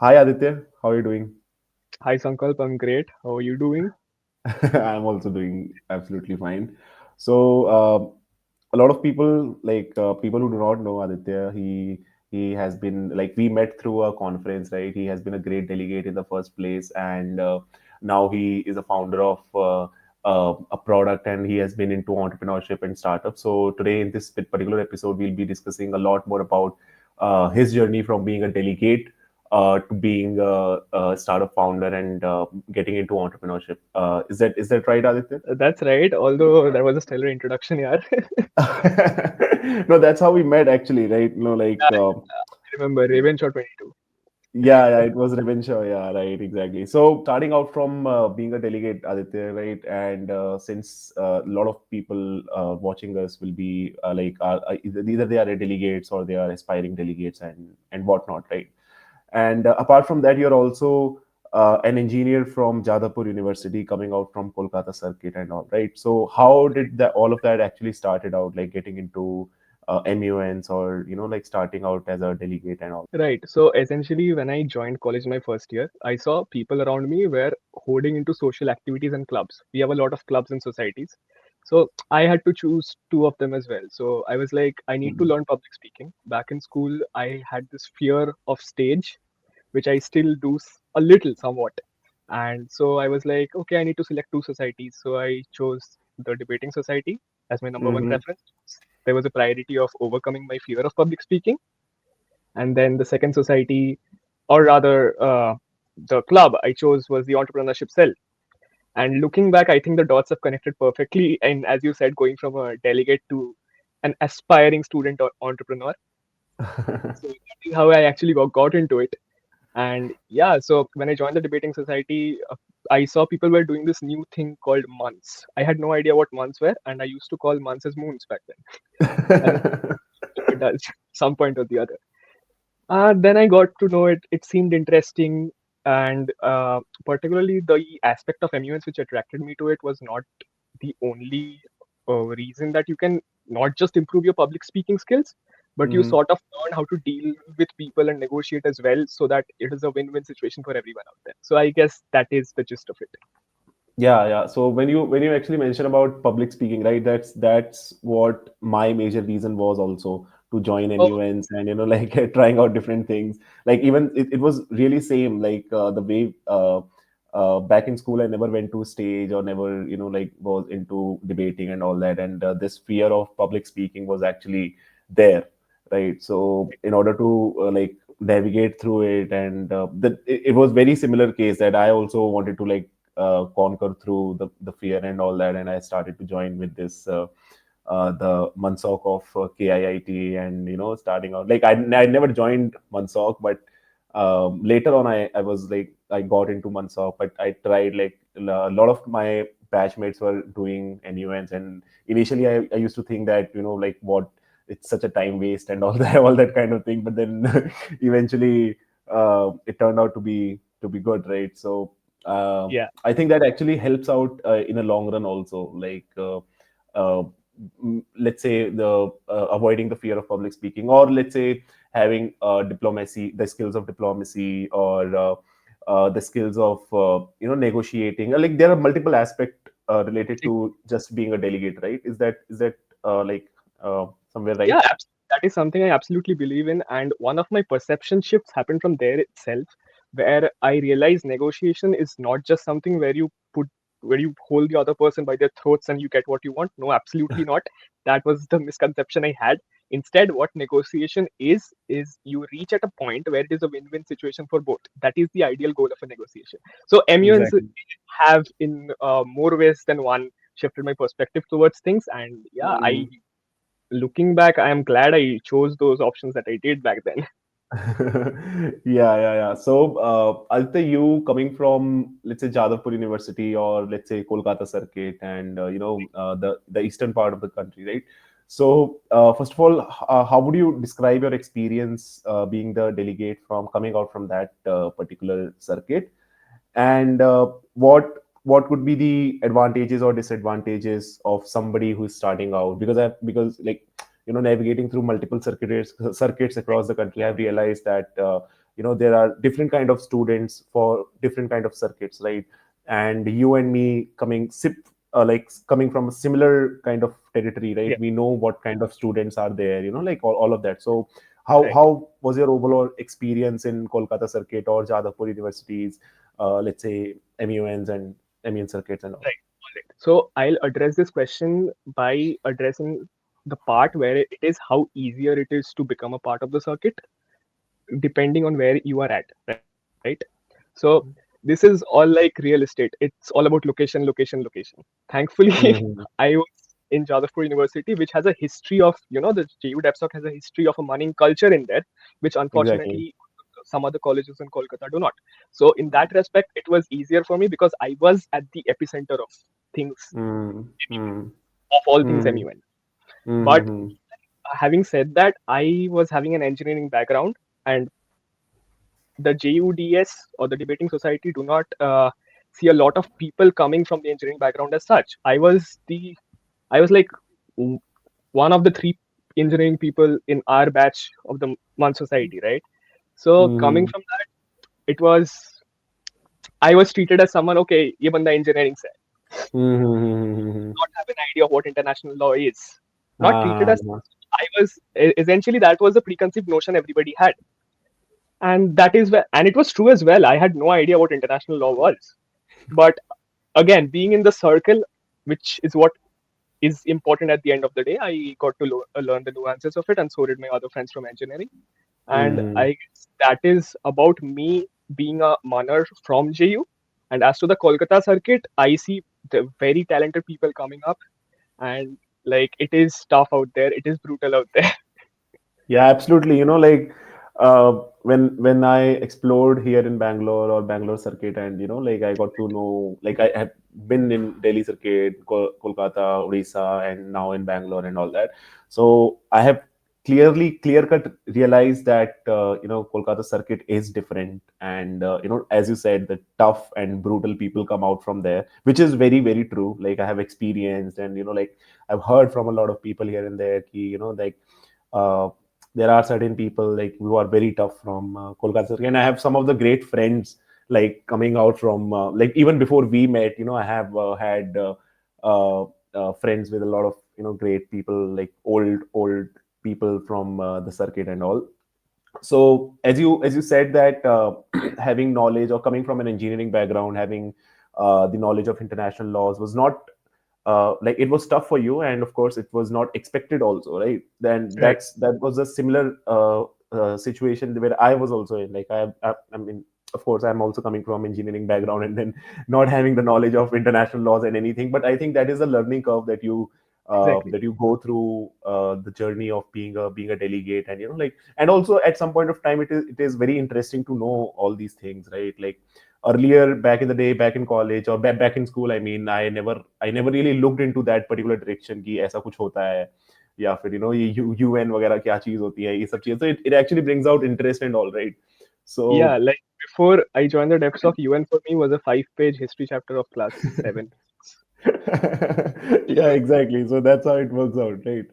Hi Aditya, how are you doing? Hi Sankalp, I'm great. How are you doing? I'm also doing absolutely fine. So a lot of people, people who do not know Aditya, he has been like we met through a conference, right? He has been a great delegate in the first place, and now he is a founder of a product, and he has been into entrepreneurship and startups. So today in this particular episode, we'll be discussing a lot more about his journey from being a delegate to being a startup founder and getting into entrepreneurship. Is that right, Aditya? That's right, although that was a stellar introduction, yeah. No, that's how we met actually, right? No, like I remember Revenge or 22. yeah, it was revenge show. Yeah, right, exactly. So starting out from being a delegate, Aditya, right? And since a lot of people watching us will be either they are delegates or they are aspiring delegates and whatnot, right? And apart from that, you're also an engineer from Jadavpur University, coming out from Kolkata circuit and all, right? So how did that all of that actually started out, like getting into MUNs or like starting out as a delegate and all? Right, so essentially, when I joined college in my first year, I saw people around me were holding into social activities and clubs. We have a lot of clubs and societies. So I had to choose two of them as well. So I was like, I need to Mhm. learn public speaking. Back in school, I had this fear of stage, which I still do a little, somewhat. And so I was like, okay, I need to select two societies. So I chose the debating society as my number one Mhm. preference. There was a priority of overcoming my fear of public speaking. And then the second society, or rather, the club I chose was the entrepreneurship cell. And looking back, I think the dots have connected perfectly. And as you said, going from a delegate to an aspiring student or entrepreneur. So that is how I actually got into it. And yeah, so when I joined the debating society, I saw people were doing this new thing called months. I had no idea what months were, and I used to call months as moons back then. I don't know if it does some point or the other. Then I got to know it. It seemed interesting, and particularly the aspect of MUNs which attracted me to it was not the only reason that you can not just improve your public speaking skills, but you Mhm. sort of learn how to deal with people and negotiate as well, so that it is a win-win situation for everyone out there. So I guess that is the gist of it. Yeah. So when you actually mention about public speaking, right? That's what my major reason was also to join Oh, MUNs and like trying out different things. Like even it was really same like the way back in school I never went to stage or never like was into debating and all that, and this fear of public speaking was actually there, right? So in order to like navigate through it, and it was very similar case that I also wanted to like conquer through the fear and all that, and I started to join with this the Mansok of KIIT, and starting out like I never joined Mansok, but later on I was like I got into Mansok, but I tried like a lot of my batchmates were doing NUNs, and initially I used to think that like what it's such a time waste and all that all that kind of thing, but then eventually it turned out to be good, right? So yeah. I think that actually helps out in a long run also. Like, uh, let's say the avoiding the fear of public speaking, or let's say having diplomacy, the skills of diplomacy, or the skills of negotiating. Like there are multiple aspects related to just being a delegate, right? Is that like somewhere Yeah, right? that is something I absolutely believe in. And one of my perception shifts happened from there itself, where I realized negotiation is not just something where you hold the other person by their throats and you get what you want. No, absolutely not. That was the misconception I had. Instead, what negotiation is you reach at a point where it is a win-win situation for both. That is the ideal goal of a negotiation. So MUNs Exactly. have, in more ways than one, shifted my perspective towards things. And yeah, I Mhm. looking back, I am glad I chose those options that I did back then. Yeah. So, Aditya, you coming from, let's say, Jadavpur University or let's say Kolkata Circuit, and the eastern part of the country, right? So, first of all, how would you describe your experience being the delegate from coming out from that particular circuit? And what would be the advantages or disadvantages of somebody who's starting out? Because like navigating through multiple circuits across the country, I've realized that there are different kind of students for different kind of circuits, right? And you and me coming from a similar kind of territory, Yeah, right? We know what kind of students are there, like all of that. So how right. how was your overall experience in Kolkata circuit or Jadavpur universities, let's say MUNs and MUN circuits and all? Right. All right. So I'll address this question by addressing the part where it is how easier it is to become a part of the circuit, depending on where you are at, right? So this is all like real estate. It's all about location, location, location. Thankfully, Hmm. I was in Jadavpur University, which has a history of, the JU DepSoc has a history of a money culture in there, which Exactly. unfortunately some other colleges in Kolkata do not. So in that respect, it was easier for me because I was at the epicenter of things, Mm, mm, of all things mm, MUN. But mm, having said that, I was having an engineering background, and the JUDS or the debating society do not see a lot of people coming from the engineering background as such. I was like w- one of the three engineering people in our batch of the MUN society, right? So coming mm, from that, it was I was treated as someone, okay, ये बंदा engineering से है, mm, not have an idea of what international law is. Not treated as ah, I was essentially that was the preconceived notion everybody had, and that is where, and it was true as well. I had no idea what international law was, but again, being in the circle, which is what is important at the end of the day, I got to learn the nuances of it, and so did my other friends from engineering. And I mm. guess that is about me being a munner from JU. And as to the Kolkata circuit, I see the very talented people coming up, and like it is tough out there, it is brutal out there. Yeah, absolutely. When I explored here in Bangalore or Bangalore circuit, and like I got to know, like I have been in Delhi circuit, Kolkata, Odisha, and now in Bangalore and all that. So I have clear cut realized that Kolkata circuit is different, and as you said, the tough and brutal people come out from there, which is very very true. Like I have experienced, and like I've heard from a lot of people here and there, like. Uh, there are certain people like who are very tough from Kolkata, and I have some of the great friends like coming out from like even before we met. I have had uh, friends with a lot of great people like old people from the circuit and all. So as you said that having knowledge or coming from an engineering background, having the knowledge of international laws was not like it was tough for you, and of course it was not expected also, right? Then Right. that was a similar situation where I was also in. Like I mean, of course I'm also coming from engineering background, and then not having the knowledge of international laws and anything, but I think that is a learning curve Exactly. that you go through the journey of being a delegate, and like, and also at some point of time it is very interesting to know all these things, right? Like earlier back in the day, back in college or back in school, I mean, I never really looked into that particular direction कि ऐसा कुछ होता है या फिर ये UN वगैरह क्या चीज होती है, ये सब चीजें. So it actually brings out interest and all, right? So Yeah, like before I joined the depths of UN, for me was a 5-page history chapter of class 7. yeah, exactly. So that's how it works out, right?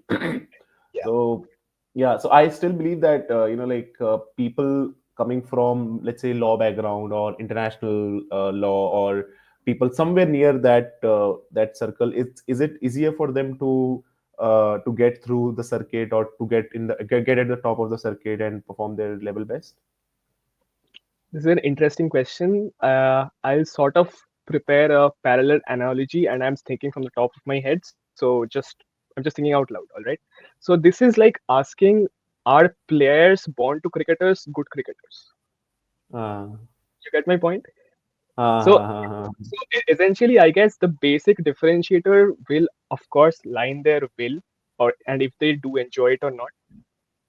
Yeah. So yeah, so I still believe that like people coming from, let's say, law background or international law, or people somewhere near that circle, is it easier for them to get through the circuit, or to get at the top of the circuit and perform their level best? This is an interesting question. I'll sort of prepare a parallel analogy, and I'm thinking from the top of my head. So I'm just thinking out loud. All right. So this is like asking, are players born to cricketers good cricketers? uh, You get my point? uh, So, uh, uh, essentially, I guess the basic differentiator will, of course, lie in their will, or and if they do enjoy it or not.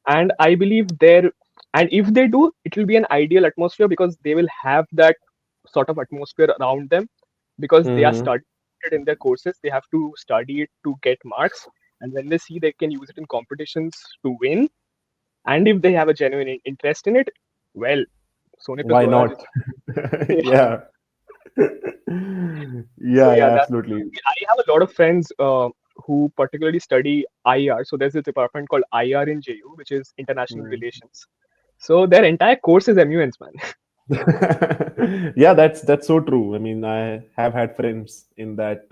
And I believe there, and if they do, it will be an ideal atmosphere because they will have that sort of atmosphere around them because they are mhm. studied in their courses. They have to study it to get marks, and when they see they can use it in competitions to win, and if they have a genuine interest in it, well, सोने पे Why सुहागा not? जितना. Yeah. So Yeah, yeah, yeah, that absolutely. I have a lot of friends who particularly study IR. So there's a department called IR in JU, which is International Mm, Relations. So their entire course is MUNs, man. Yeah, that's so true. I mean, I have had friends in that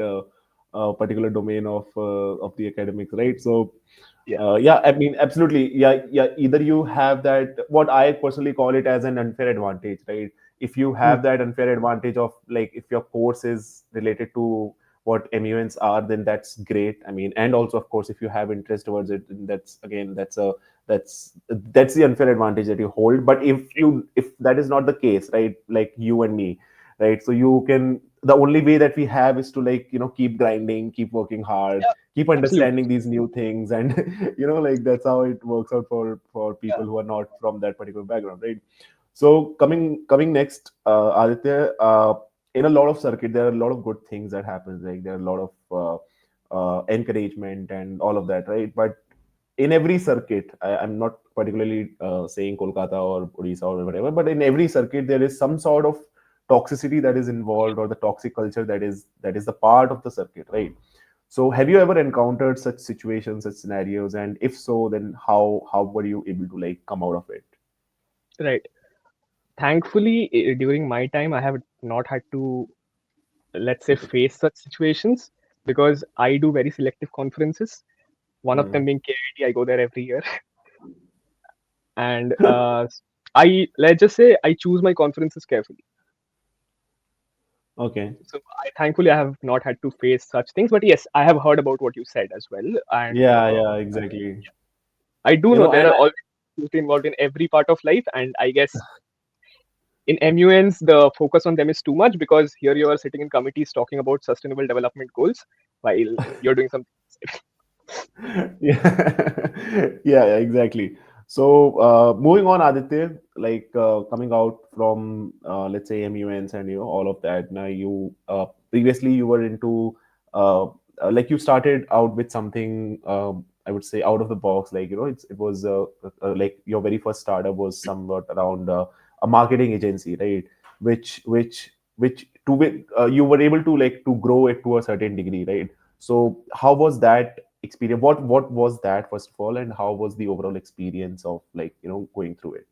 particular domain of the academics, right? So Yeah. yeah, I mean, absolutely. Yeah, yeah. Either you have that, what I personally call it as an unfair advantage, right? If you Hmm. have that unfair advantage of, like, if your course is related to what MUNs are, then that's great. I mean, and also, of course, if you have interest towards it, then that's again, that's the unfair advantage that you hold. But if that is not the case, right? Like you and me, right? So you can, the only way that we have is to, like, keep grinding, keep working hard, Yeah, keep absolutely. understanding these new things, and like, that's how it works out for Yeah. people who are not from that particular background, right? So coming next, Aditya, in a lot of circuit, there are a lot of good things that happens. Like, there are a lot of encouragement and all of that, right? But in every circuit, I'm not particularly saying Kolkata or Odisha or whatever, but in every circuit there is some sort of toxicity that is involved, or the toxic culture that is the part of the circuit, right? So have you ever encountered such situations, such scenarios, and if so, then how were you able to, like, come out of it? Right. Thankfully, during my time, I have not had to, let's say, face such situations because I do very selective conferences. One of them Hmm. being KIT, I go there every year, and I let's just say I choose my conferences carefully. Okay. So thankfully, I have not had to face such things. But yes, I have heard about what you said as well, and Yeah, yeah, exactly. I do know there And are always people involved in every part of life, and I guess in MUNs the focus on them is too much because here you are sitting in committees talking about sustainable development goals while you're doing something. yeah, yeah, exactly. So moving on, Aditya, like, coming out from, let's say, MUNs and all of that. Now, you previously you were into, like, you started out with something, I would say, out of the box. Like, it was, like, your very first startup was somewhat around a marketing agency, right? Which you were able to, like, to grow it to a certain degree, right? So how was that experience? What was that, first of all, and how was the overall experience of, like, going through it?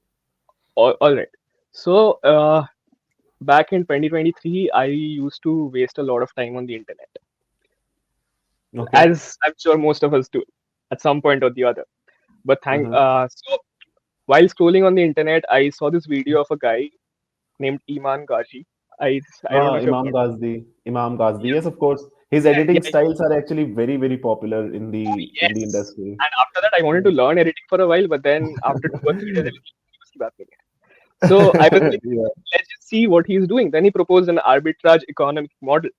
All right. So back in 2023, I used to waste a lot of time on the internet, Okay. as I'm sure most of us do at some point or the other. But Uh-huh. so while scrolling on the internet, I saw this video of a guy named Iman Gaji. I don't know if you've Imam heard. Ghazdi, Imam Ghazdi. Yeah, Yes, of course. His yeah, editing yeah. styles are actually very, very popular in the Yes. industry. And after that, I wanted to Yeah. learn editing for a while, but then after 2 or 3 days, I was like, "उसी बात नहीं है." So I was like, Yeah. let's just see what he's doing. Then he proposed an arbitrage economic model.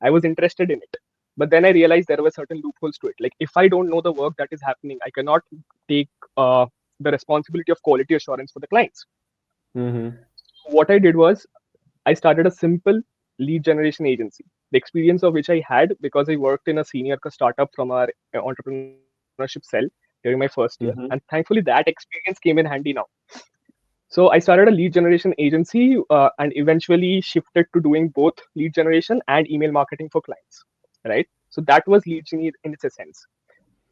I was interested in it. But then I realized there were certain loopholes to it. Like if I don't know the work that is happening, I cannot take the responsibility of quality assurance for the clients. Mm-hmm. What I did was I started a simple lead generation agency. The experience of which I had because I worked in a senior startup from our entrepreneurship cell during my first year. And Mm-hmm. thankfully, that experience came in handy now. So I started a lead generation agency and eventually shifted to doing both lead generation and email marketing for clients. Right. So that was lead gen in its essence.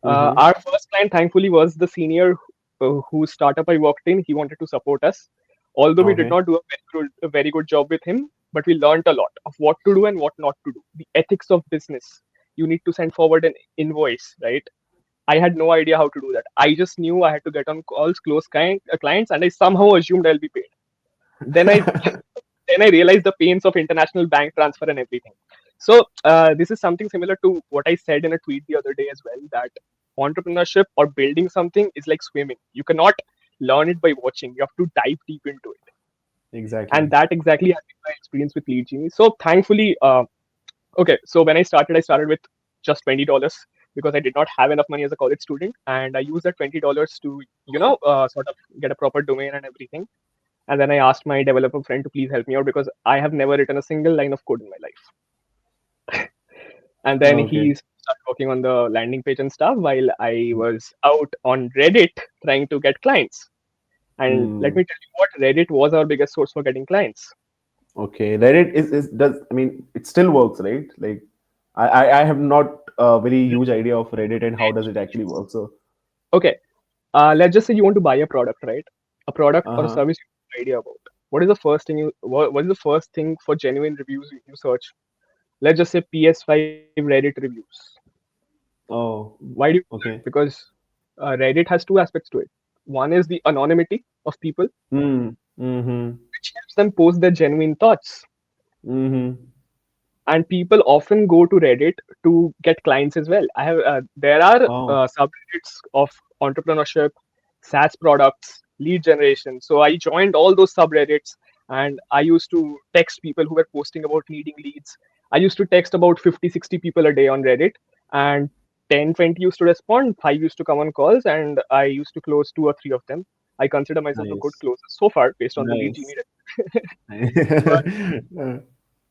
Mm-hmm. Our first client, thankfully, was the senior whose startup I worked in. He wanted to support us, although we did Okay. not do a very good job with him. But we learned a lot of what to do and what not to do. The ethics of business. You need to send forward an invoice, right? I had no idea how to do that. I just knew I had to get on calls, close clients, and I somehow assumed I'll be paid. Then I then I realized the pains of international bank transfer and everything. So this is something similar to what I said in a tweet the other day as well. That entrepreneurship or building something is like swimming. You cannot learn it by watching. You have to dive deep into it, and Exactly. that exactly has been my experience with Lead Genie. So thankfully, okay. So when I started with just $20 because I did not have enough money as a college student, and I used that $20 to sort of get a proper domain and everything. And then I asked my developer friend to please help me out because I have never written a single line of code in my life. And then Okay. he started working on the landing page and stuff while I was out on Reddit trying to get clients. And let Mm. me tell you what, Reddit was our biggest source for getting clients. Okay. Reddit is does, I mean, it still works, right? Like, I have not a very huge idea of Reddit and how does it actually work. So Okay, let's just say you want to buy a product, right? a product or a Uh-huh. service you have no idea about. What is the first thing what is the first thing for genuine reviews you search? Let's just say PS5 Reddit reviews. Oh, Why do you do that? okay. Because Reddit has two aspects to it. One is the anonymity of people, Hmm. Mm-hmm. which helps them post their genuine thoughts. Mm-hmm. And people often go to Reddit to get clients as well. There are Oh. subreddits of entrepreneurship, SaaS products, lead generation. So I joined all those subreddits, and I used to text people who were posting about needing leads. I used to text about 50, 60 people a day on Reddit, and 10, 20 used to respond, 5 used to come on calls, and I used to close 2 or 3 of them. I consider myself a good Nice. closer so far based on the lead Nice. generated. but, Uh,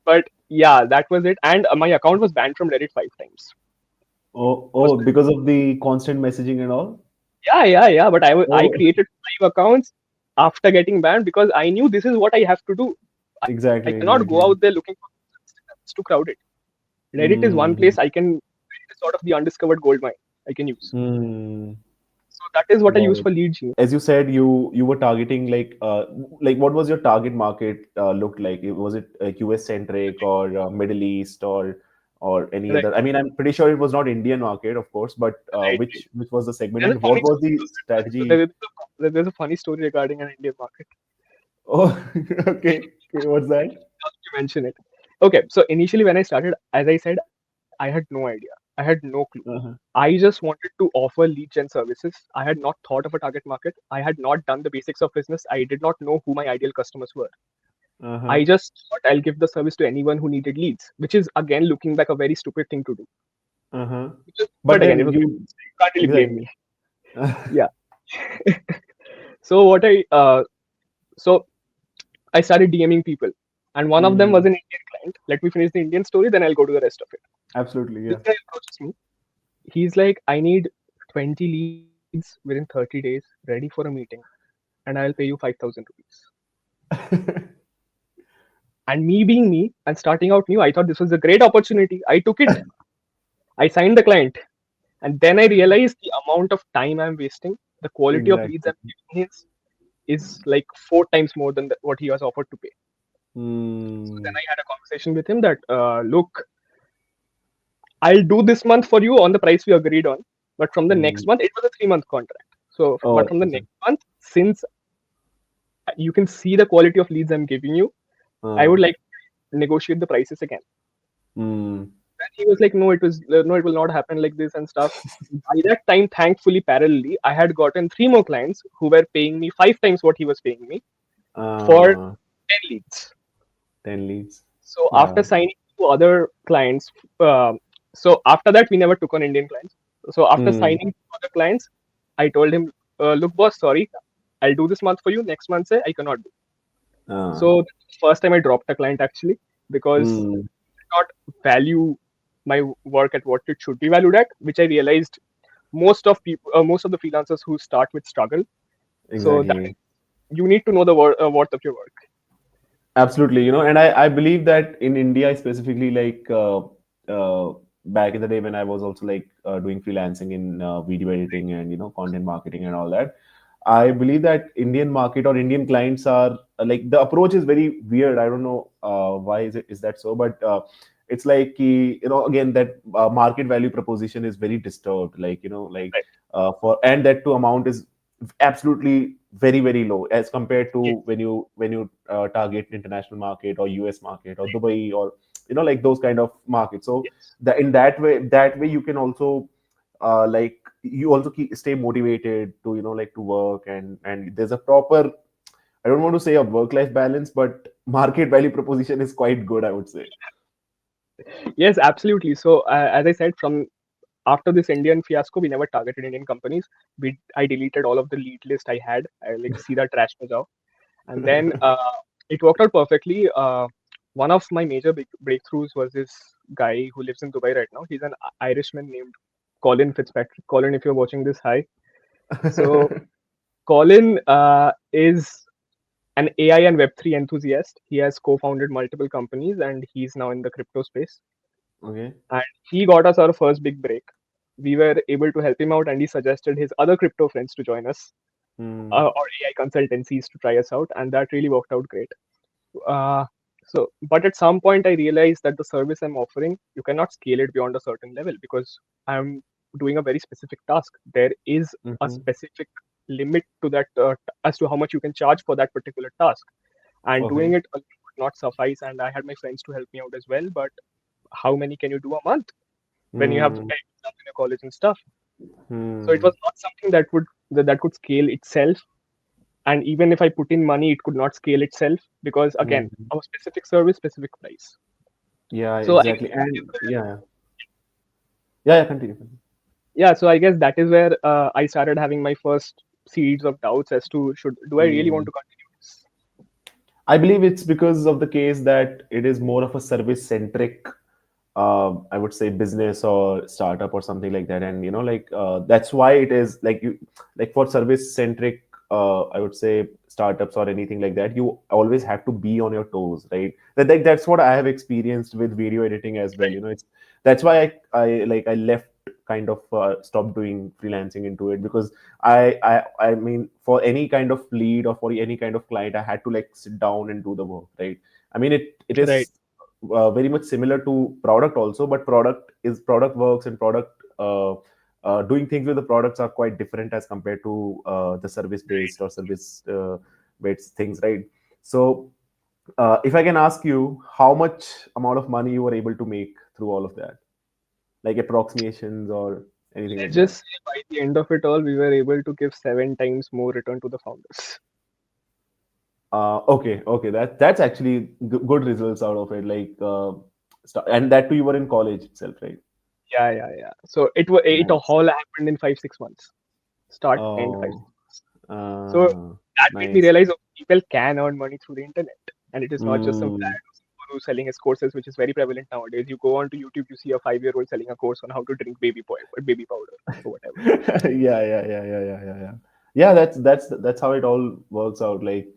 but yeah, that was it. And my account was banned from Reddit 5 times. oh, Was oh, because of the constant messaging and all? yeah. But I Oh, created 5 accounts after getting banned because I knew this is what I have to do. I exactly, cannot go exactly. out there looking for. It's too crowded. Reddit is one Mm-hmm. place I can. It is sort of the undiscovered gold mine I can use. Hmm. So that is what I Got use it. for lead gen. As you said, you were targeting like what was your target market looked like? Was it US centric or Middle East or any Right, other? I mean, I'm pretty sure it was not Indian market, of course, but right, right. which was the segment There's a and funny what was story. the strategy? There's a funny story regarding an Indian market. Oh, okay. Okay, what's that? Now that you mention it. Okay, so initially when I started, as I said, I had no idea. I had no clue. Uh-huh. I just wanted to offer lead gen services. I had not thought of a target market. I had not done the basics of business. I did not know who my ideal customers were. I Uh-huh. just thought I'll give the service to anyone who needed leads, which is again looking back a very stupid thing to do. Uh-huh. But But again, it then was my you business. You can't really blame me. exactly. Yeah. So what I so I started DMing people, and one of them was Hmm. an Indian client. Let me finish the Indian story, then I'll go to the rest of it. Absolutely, This yeah. guy approaches me. He's like, I need 20 leads within 30 days, ready for a meeting, and I'll pay you 5,000 rupees. And me being me and starting out new, I thought this was a great opportunity. I took it. I signed the client. And then I realized the amount of time I'm wasting, the quality of leads Exactly. I'm giving is like 4 times more than what he was offered to pay. So then Hmm. I had a conversation with him that, look, I'll do this month for you on the price we agreed on. But from the Hmm. next month, it was a 3 month contract. So, Oh, but from the okay. next month, since you can see the quality of leads I'm giving you, I would Uh, like to negotiate the prices again. hmm. And he was like, no, it will not happen like this and stuff. By that time, thankfully, parallelly, I had gotten 3 more clients who were paying me 5 times what he was paying me for Uh, 10 leads. 10 leads. So Yeah. after signing to other clients, so after that, we never took on Indian clients. So after Hmm. signing to other clients, I told him, look, boss, sorry, I'll do this month for you. Next month, say I cannot do. Uh, So first time I dropped a client actually because hmm. not value my work at what it should be valued at, which I realized most of the freelancers who start with struggle. So that Exactly. you need to know the worth of your work. Absolutely. And I believe that in India specifically, like back in the day when I was also like doing freelancing in video editing and content marketing and all that, I believe that Indian market or Indian clients are like the approach is very weird. I don't know why is that so, but it's like again that market value proposition is very disturbed. Like like Right. for and that to amount is absolutely very very low as compared to Yes. when you target international market or US market or Dubai or like those kind of markets. So Yes. in that way you can also like you also stay motivated to like to work and there's a proper, I don't want to say a work life balance, but market value proposition is quite good, I would say. Yes, absolutely. So as I said, from after this Indian fiasco, we never targeted Indian companies. I deleted all of the lead list I had. I like see that trash mein jao. And then it worked out perfectly. One of my major big breakthroughs was this guy who lives in Dubai right now. He's an Irishman named Colin Fitzpatrick. Colin, if you're watching this, hi. So Colin is an AI and Web3 enthusiast. He has co-founded multiple companies and he's now in the crypto space. Okay. And he got us our first big break. We were able to help him out and he suggested his other crypto friends to join us. Hmm. or AI consultancies to try us out, and that really worked out great. Uh, but at some point, I realized that the service I'm offering, you cannot scale it beyond a certain level because I'm doing a very specific task. There is a Hmm. specific limit to that as to how much you can charge for that particular task, and doing Okay. it alone would not suffice. And I had my friends to help me out as well, but how many can you do a month when you have Hmm. exams in your college and stuff? So it Hmm. was not something that could scale itself, and even if I put in money, it could not scale itself because again, Hmm. our specific service, specific price. Yeah, So I exactly. guess that is And where, yeah, yeah, yeah, continue. yeah. So I guess that is where I started having my first seeds of doubts as to should do I really want Hmm. to continue this? I believe it's because of the case that it is more of a service centric, I would say, business or startup or something like that. And that's why it is like you, like for service centric, I would say startups or anything like that. You always have to be on your toes, right? That's what I have experienced with video editing as well. Right, It's that's why I left, kind of stopped doing freelancing into it, because I mean, for any kind of lead or for any kind of client, I had to like sit down and do the work, right? I mean, it right, is very much similar to product also, but product works, and product doing things with the products are quite different as compared to the service based or service based things, right? So if I can ask you, how much amount of money you were able to make through all of that, like approximations or anything like let's that? just say by the end of it all, we were able to give 7 times more return to the founders. Okay, okay, that's actually good results out of it. Like, and that too, you were in college itself, right? Yeah, yeah, yeah. So it Nice. all happened in 5 6 months. Start, end, five, Oh, 6 months. So that made me nice. realize, oh, people can earn money through the internet, and it is not just some Mm. brand or some guru selling his courses, which is very prevalent nowadays. You go onto YouTube, you see a 5-year-old selling a course on how to drink baby powder, or whatever. Yeah, yeah, yeah, yeah, yeah, yeah, yeah. Yeah, that's how it all works out. Like,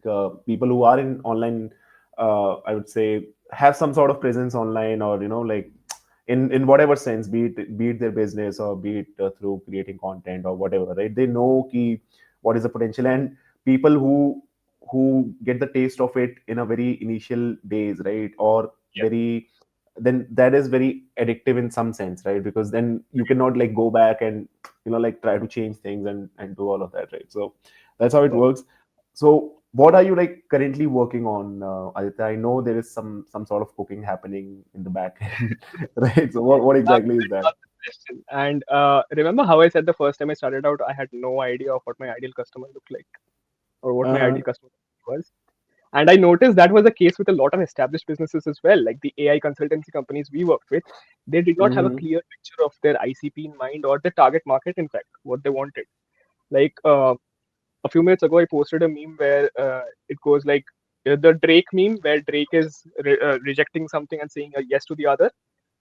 people who are in online, I would say, have some sort of presence online, or like, in whatever sense, be it their business, or be it through creating content or whatever, right? They know key what is the potential, and people who get the taste of it in a very initial days, right? Or Yep. very, then that is very addictive in some sense, right? Because then you cannot like go back and like try to change things and do all of that, right? So that's how it Right. works. So what are you like currently working on, Aditya? I know there is some sort of cooking happening in the back end, right? So what I'm exactly is glad you that? asked this question. And remember how I said the first time I started out, I had no idea of what my ideal customer looked like or what my Uh-huh. ideal customer was. And I noticed that was the case with a lot of established businesses as well, like the AI consultancy companies we worked with. They did not have a Mm-hmm. clear picture of their ICP in mind or their target market, in fact, what they wanted. Like a few minutes ago, I posted a meme where it goes like the Drake meme, where Drake is rejecting something and saying a yes to the other.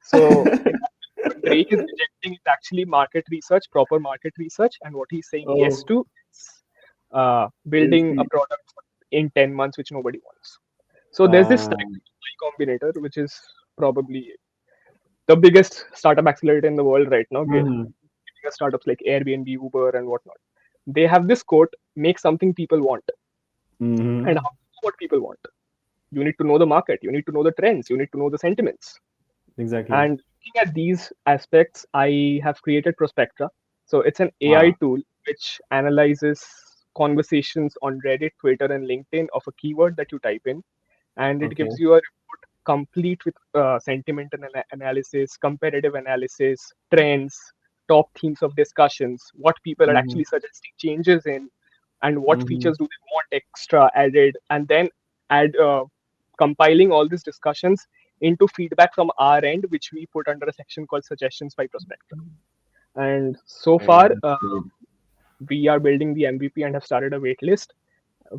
So in that, what Drake is rejecting is actually market research, proper market research, and what he's saying yes Oh, to is I building a see. product in 10 months, which nobody wants. So there's this Uh, startup Y Combinator, which is probably the biggest startup accelerator in the world right now, mhm, giving us startups like Airbnb, Uber, and whatnot. They have this quote: "Make something people want." And mhm. how to know what people want? You need to know the market. You need to know the trends. You need to know the sentiments. Exactly. And looking at these aspects, I have created Prospectra. So it's an AI Ah, tool which analyzes conversations on Reddit, Twitter, and LinkedIn of a keyword that you type in, and it okay. gives you a report complete with sentiment analysis, comparative analysis, trends, top themes of discussions, what people are Mhm, actually suggesting changes in, and what mhm. features do they want extra added, and then add compiling all these discussions into feedback from our end, which we put under a section called suggestions by Prospector. And so Right, far, that's great. we are building the MVP and have started a wait list.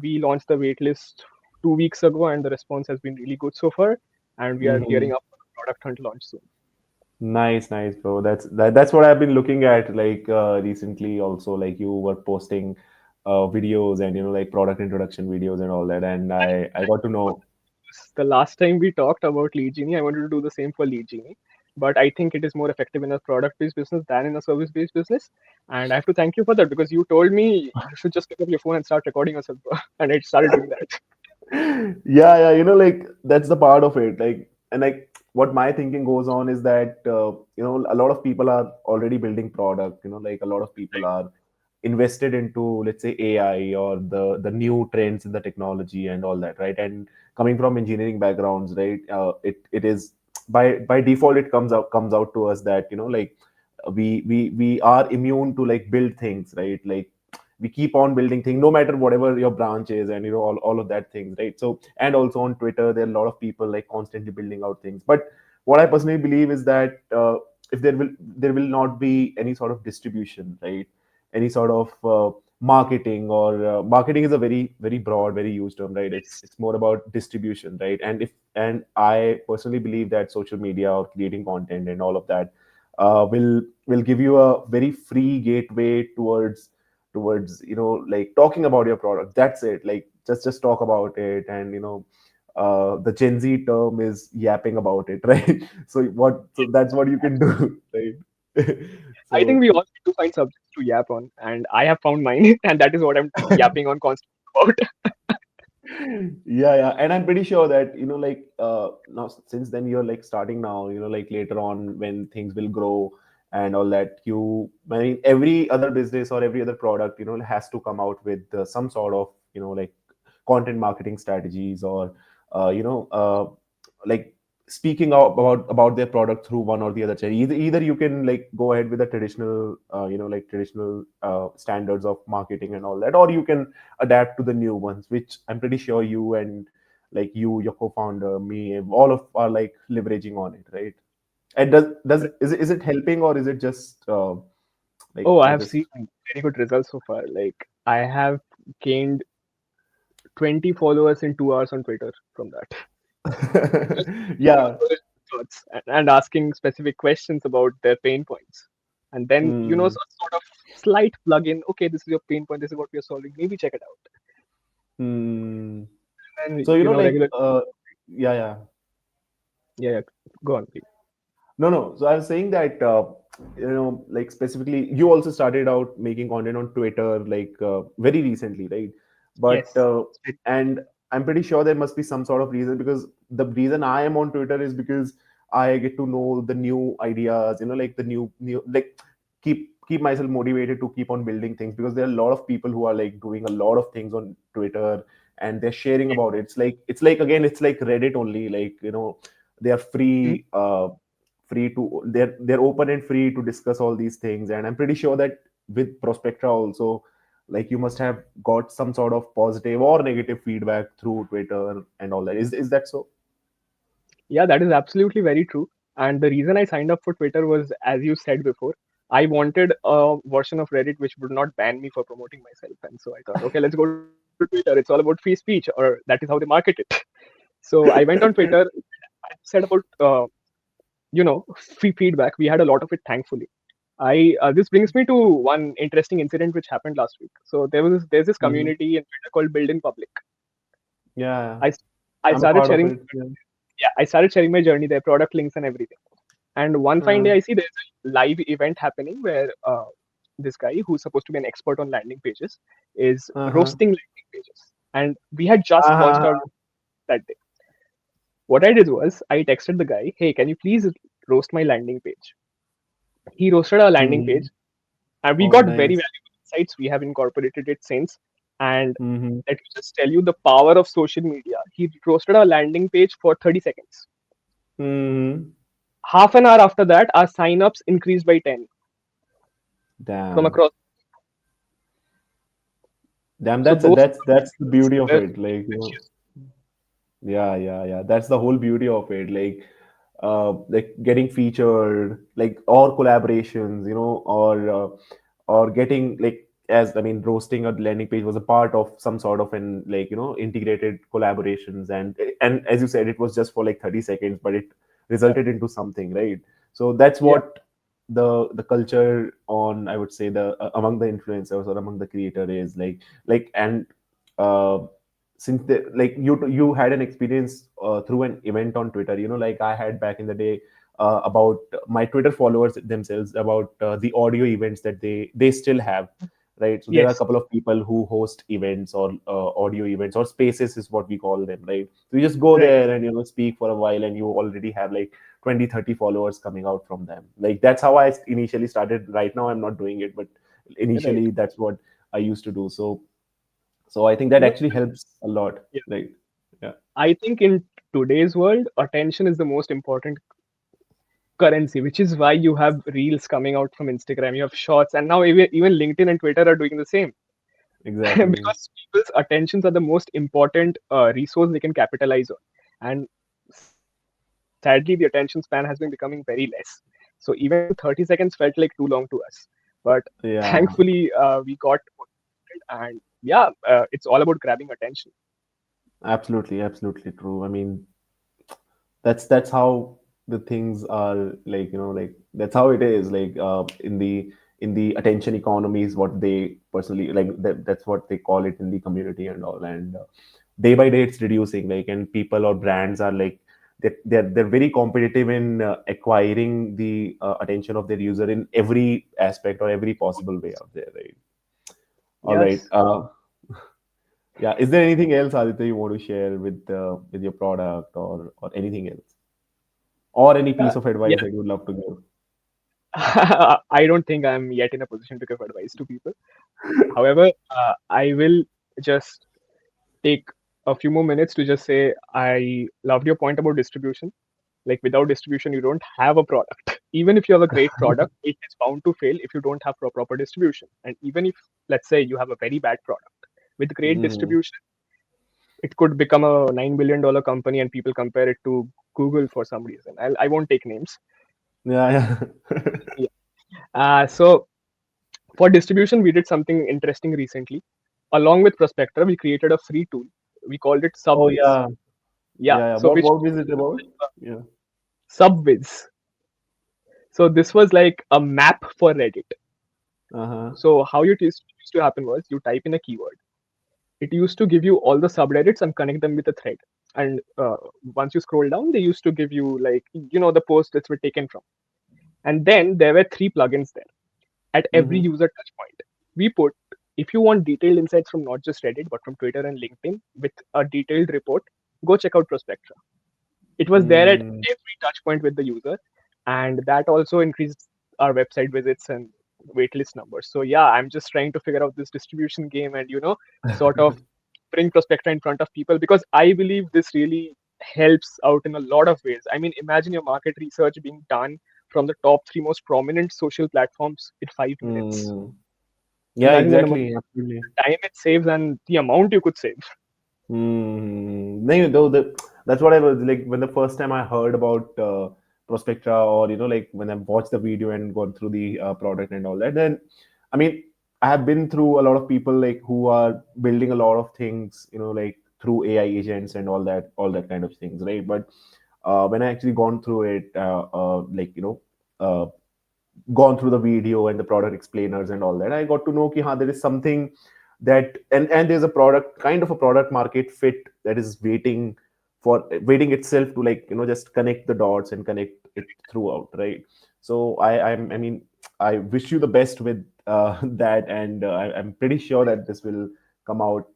We launched the wait list 2 weeks ago, and the response has been really good so far. And we are Mhm. gearing up for the product hunt launch soon. Nice, nice, bro. That's what I've been looking at, like, recently also. Like, you were posting videos, and like product introduction videos and all that, and I got to know. The last time we talked about Lead Genie, I wanted to do the same for Lead Genie. but I think it is more effective in a product based business than in a service based business. And I have to thank you for that, because you told me you should just pick up your phone and start recording yourself. And I started doing that. Yeah, like that's the part of it. Like, and like what my thinking goes on is that a lot of people are already building product. Like a lot of people are invested into, let's say, AI or the new trends in the technology and all that, right? And coming from engineering backgrounds, right? It is by default it comes out to us that like we are immune to like build things, right? Like we keep on building things no matter whatever your branch is, and all of that things, right? So, and also on Twitter there are a lot of people like constantly building out things. But what I personally believe is that if there will not be any sort of distribution, right? Any sort of marketing, or marketing is a very very broad, very used term, right? It's more about distribution, right? And I personally believe that social media or creating content and all of that will give you a very free gateway towards like talking about your product. That's it. Like just talk about it. And the Gen Z term is yapping about it, right? So that's what you can do, right? I think So we all need to find subjects to yap on, and I have found mine, and that is what I'm yapping on constantly about. yeah, and I'm pretty sure that like now, since then you're like starting now, like later on when things will grow and all that, I mean, every other business or every other product has to come out with some sort of like content marketing strategies, or like speaking out about their product through one or the other channel. Either you can like go ahead with the traditional like traditional standards of marketing and all that, or you can adapt to the new ones, which I'm pretty sure you and like your co-founder, me, all of are like leveraging on it, right? And is it helping, or is it just like Oh, I you're have seen just very good results so far. Like, I have gained 20 followers in 2 hours on Twitter from that. Just sharing yeah. our thoughts and asking specific questions about their pain points. And then, Hmm. sort of slight plug-in. Okay, this is your pain point. This is what we are solving. Maybe check it out. Hmm. And So like regular. yeah, yeah. Yeah, yeah. Go on, please. No, no. So I was saying that like specifically, you also started out making content on Twitter like very recently, right? But Yes. and I'm pretty sure there must be some sort of reason, because the reason I am on Twitter is because I get to know the new ideas, like the new like keep myself motivated to keep on building things, because there are a lot of people who are like doing a lot of things on Twitter, and they're sharing about it. It's like again, it's like Reddit only, like they are Mm. they're open and free to discuss all these things. And I'm pretty sure that with Prospectra also, like you must have got some sort of positive or negative feedback through Twitter and all that. Is that so? Yeah, that is absolutely very true. And the reason I signed up for Twitter was, as you said before, I wanted a version of Reddit which would not ban me for promoting myself. And so I thought, okay, let's go to Twitter. It's all about free speech, or that is how they market it. So I went on Twitter. I said about, free feedback. We had a lot of it, thankfully. I This brings me to one interesting incident which happened last week. So there's this Hmm. community in Twitter called Build in Public. Yeah, I I I'm a started part of sharing. it. Yeah. Yeah, I started sharing my journey, their product links and everything. And one fine day, uh, I see there's a live event happening where this guy, who's supposed to be an expert on landing pages, is uh-huh. roasting landing pages. And we had just launched our Uh-huh. that day. What I did was I texted the guy, "Hey, can you please roast my landing page?" He roasted our landing Hmm. page, and we Oh, got very nice. valuable insights. We have incorporated it since. And Hmm. let me just tell you the power of social media. He roasted our landing page for 30 seconds. Hmm. Half an hour after that, our signups increased by 10 from Damn. across. Damn, So that's those that's the beauty of were it. Like, precious. yeah. That's the whole beauty of it. Like getting featured, like, or collaborations, or getting like, as I mean, roasting a landing page was a part of some sort of an like integrated collaborations. And as you said, it was just for like 30 seconds, but it Yeah, resulted into something, right? So that's yeah, what the culture on, I would say, the among the influencers or among the creator is like. And uh since like you had an experience through an event on Twitter, like I had back in the day, about my Twitter followers themselves, about the audio events that they still have, right? So there are a Yes, couple of people who host events or audio events or spaces is what we call them, right? So you just go right. there and speak for a while, and you already have like 20-30 followers coming out from them. Like that's how I initially started. Right now I'm not doing it, but Right. initially that's what I used to do. So I think that No, actually helps a lot, yeah. right? Yeah, I think in today's world, attention is the most important currency, which is why you have reels coming out from Instagram, you have shorts, and now even LinkedIn and Twitter are doing the same. exactly. Because people's attentions are the most important resource they can capitalize on. And sadly, the attention span has been becoming very less. So even 30 seconds felt like too long to us. But thankfully, Yeah, we got motivated, and yeah, it's all about grabbing attention. absolutely, absolutely true. I mean, that's how the things are, like like that's how it is, like in the attention economy is what they personally like, that's what they call it in the community and all. And day by day it's reducing, like, and people or brands are like they're very competitive in acquiring the attention of their user in every aspect or every possible way out there, right? All right. Yes. Yeah, is there anything else, Aditya, you want to share with your product, or anything else, or any piece of Yeah. advice that you would love to give? I don't think I'm yet in a position to give advice to people. However, I will just take a few more minutes to just say I loved your point about distribution. Like without distribution, you don't have a product. Even if you have a great product, it is bound to fail if you don't have proper distribution. And even if, let's say, you have a very bad product, with great Hmm. distribution, it could become a $9 billion company, and people compare it to Google for some reason. I won't take names. Yeah, yeah. Yeah. So for distribution, we did something interesting recently. Along with Prospectra, we created a free tool. We called it Oh Subwiz. yeah, Yeah. yeah, yeah. So which What is it about? Yeah. Subwiz. So this was like a map for Reddit. Uh-huh. So how it used to happen was you type in a keyword. It used to give you all the subreddits and connect them with a thread. And once you scroll down, they used to give you like the posts that were taken from. And then there were three plugins there at every Mm-hmm. user touch point. We put, if you want detailed insights from not just Reddit but from Twitter and LinkedIn with a detailed report, go check out Prospectra. It was there at Mm. every touch point with the user, and that also increased our website visits and waitlist numbers. So yeah, I'm just trying to figure out this distribution game and sort of bring Prospectra in front of people, because I believe this really helps out in a lot of ways. I mean, imagine your market research being done from the top three most prominent social platforms in 5 minutes. Mm. Yeah, Imagine the number exactly. Absolutely. of time it saves and the amount you could save. No, though that's what I was like when the first time I heard about Prospectra, or like when I watched the video and gone through the product and all that. Then, I mean, I have been through a lot of people like who are building a lot of things, like through AI agents and all that kind of things, right? But when I actually gone through it, like uh, gone through the video and the product explainers and all that, I got to know ki, there is something that, and there's a product, kind of a product market fit that is waiting itself to, like, just connect the dots and connect it throughout, right? So I mean, I wish you the best with that, and I'm pretty sure that this will come out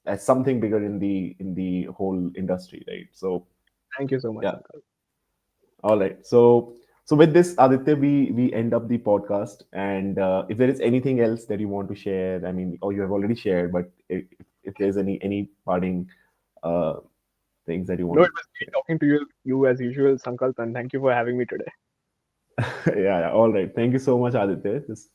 as something bigger in the whole industry, right? So Thank you so much, yeah. Sankalp. All right. So with this, Aditya, we end up the podcast. And if there is anything else that you want to share, I mean, or you have already shared, but if there's any parting uh, things that you No, want it to was great talking to you as usual, Sankalp, and thank you for having me today. share. Yeah, yeah. All right. Thank you so much, Aditya. This